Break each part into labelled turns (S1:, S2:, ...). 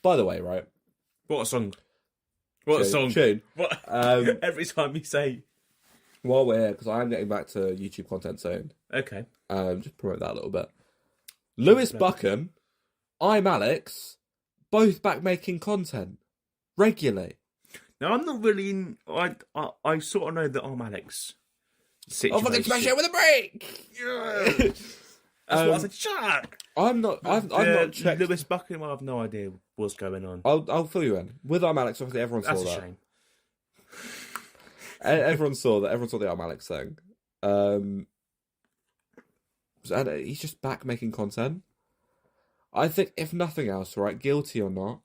S1: By the way, right?
S2: What a song. What a song.
S1: Tune.
S2: What? Every time you say...
S1: While we're here, because I am getting back to YouTube content soon.
S2: Okay.
S1: Just promote that a little bit. Lewis Buchan, ImAllexx, both back making content regularly.
S2: Now, I'm not really in... I sort of know the ImAllexx situation.
S1: Oh, fucking smash it with a break!
S2: That's what I said, Jack!
S1: I've not checked...
S2: Lewis Buchan, I have no idea what's going on.
S1: I'll fill you in. With ImAllexx, obviously everyone saw that.
S2: That's a shame.
S1: Everyone saw the ImAllexx thing. And he's just back making content. I think, if nothing else, right, guilty or not,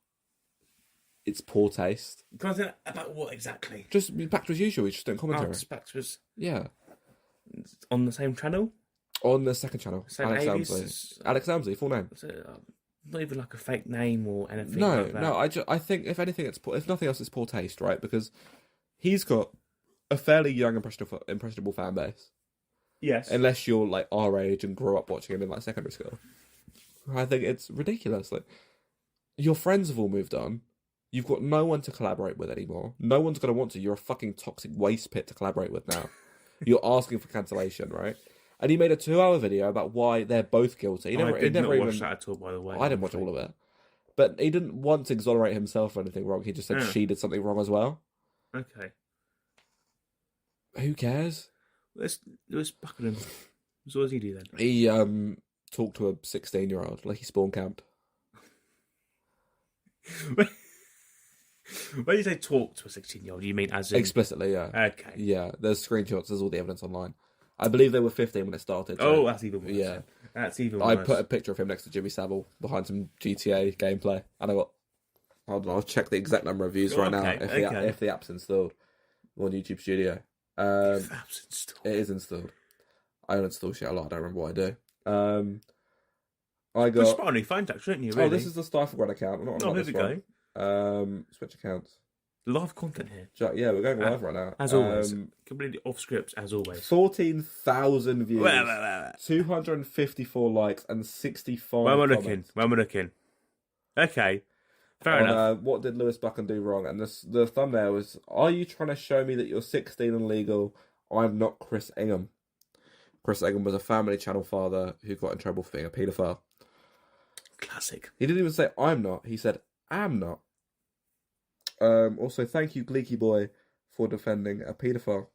S1: it's poor taste.
S2: Content about what exactly?
S1: Just back to as usual, he's just doing commentary.
S2: Just back to his...
S1: Yeah.
S2: On the same channel?
S1: On the second channel.
S2: Same
S1: Alex
S2: alias?
S1: Amsley. Alex Amsley, full name.
S2: Not even like a fake name or anything
S1: No,
S2: like that.
S1: no, I think, if anything, if nothing else, it's poor taste, right? Because he's got a fairly young, impressionable fan base.
S2: Yes.
S1: Unless you're like our age and grew up watching him in like secondary school. I think it's ridiculous. Like, your friends have all moved on. You've got no one to collaborate with anymore. No one's going to want to. You're a fucking toxic waste pit to collaborate with now. You're asking for cancellation, right? And he made a 2-hour video about why they're both guilty.
S2: I did not watch that at all, by the way.
S1: I didn't watch all of it. But he didn't want to exonerate himself for anything wrong. He just said she did something wrong as well.
S2: Okay.
S1: Who cares?
S2: Let's buckle him. So what does he do then?
S1: He talked to a 16-year-old, like he spawn camped.
S2: When you say talk to a 16-year-old, you mean as in...
S1: Explicitly, yeah.
S2: Okay.
S1: Yeah, there's screenshots, there's all the evidence online. I believe they were 15 when it started. So,
S2: that's even worse.
S1: Yeah.
S2: That's even worse.
S1: I put a picture of him next to Jimmy Savile behind some GTA gameplay, and I got... Hold on, I'll check the exact number of views right now, if the app's installed on YouTube Studio.
S2: If the app's installed.
S1: It is installed. I don't install shit a lot, I don't remember what I do. I got...
S2: You're spawning phone tax, shouldn't you, really?
S1: Oh, this is the Stiflegrad account.
S2: Here we go.
S1: Switch accounts.
S2: Live content here.
S1: Yeah, we're going live right now.
S2: As always. Completely off script, as always.
S1: 14,000 views. 254 likes and 65
S2: Where am I
S1: comments.
S2: looking? Okay. Fair enough.
S1: What did Lewis Buchan do wrong? And the thumbnail was, are you trying to show me that you're 16 and legal? I'm not Chris Ingham. Chris Ingham was a Family Channel father who got in trouble for being a paedophile.
S2: Classic.
S1: He didn't even say, I'm not. He said, am not. Also, thank you, Gleeky Boy, for defending a paedophile,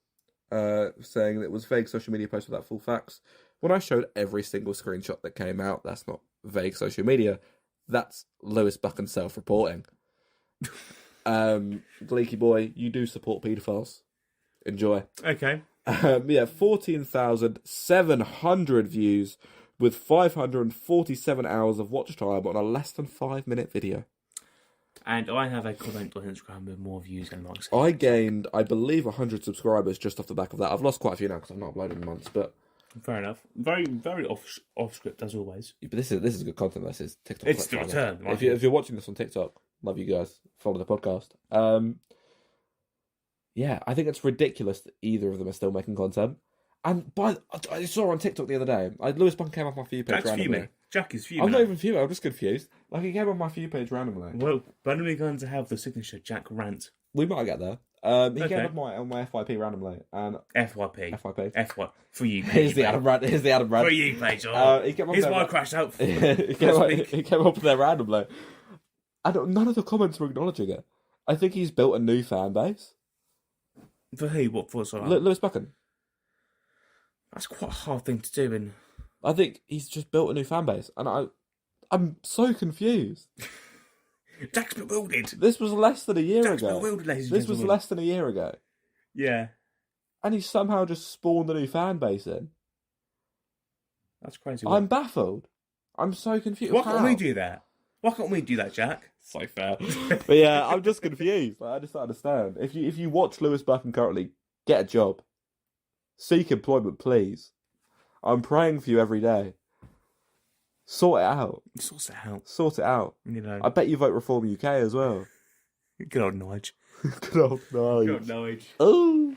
S1: saying that it was vague social media posts without full facts. When I showed every single screenshot that came out, that's not vague social media. That's Lewis Buchan self-reporting. Gleeky Boy, you do support paedophiles. Enjoy.
S2: Okay.
S1: 14,700 views with 547 hours of watch time on a less than 5-minute video.
S2: And I have a comment on Instagram with more views than likes.
S1: I gained, I believe, 100 subscribers just off the back of that. I've lost quite a few now because I've not uploaded in months, but...
S2: Fair enough. Very, very off script, as always.
S1: But this is good content. This is TikTok.
S2: It's the return.
S1: If you're watching this on TikTok, love you guys. Follow the podcast. Yeah, I think it's ridiculous that either of them are still making content. And I saw on TikTok the other day, Lewis Buchan came off my view page randomly.
S2: Jack is fuming.
S1: I'm not even fuming, I'm just confused. Like, he came off my view page randomly.
S2: Well, when are we going to have the signature Jack rant?
S1: We might get there. He came on my FYP randomly. And
S2: FYP.
S1: FYP.
S2: For you,
S1: Here's the Adam rant.
S2: For you, page. Here's my crash out.
S1: He came up there randomly. None of the comments were acknowledging it. I think he's built a new fan base.
S2: For who? What for? Sorry.
S1: Lewis Buchan.
S2: That's quite a hard thing to do. And
S1: I think he's just built a new fan base. And I'm so confused.
S2: Jack's bewildered.
S1: This was less than a year ago.
S2: Jack's bewildered, ladies and
S1: This
S2: gentlemen.
S1: was less than a year ago.
S2: Yeah.
S1: And he somehow just spawned a new fan base in.
S2: That's crazy.
S1: I'm baffled. I'm so confused.
S2: Why can't we do that? Why can't we do that, Jack?
S1: So fair. But yeah, I'm just confused. I just don't understand. If you watch Lewis Buchan currently, get a job. Seek employment, please. I'm praying for you every day. Sort it out. Sort it out.
S2: You know.
S1: I bet you vote Reform UK as well.
S2: Good old Nige.
S1: Good old Nige.
S2: Good old Nige.
S1: Oh.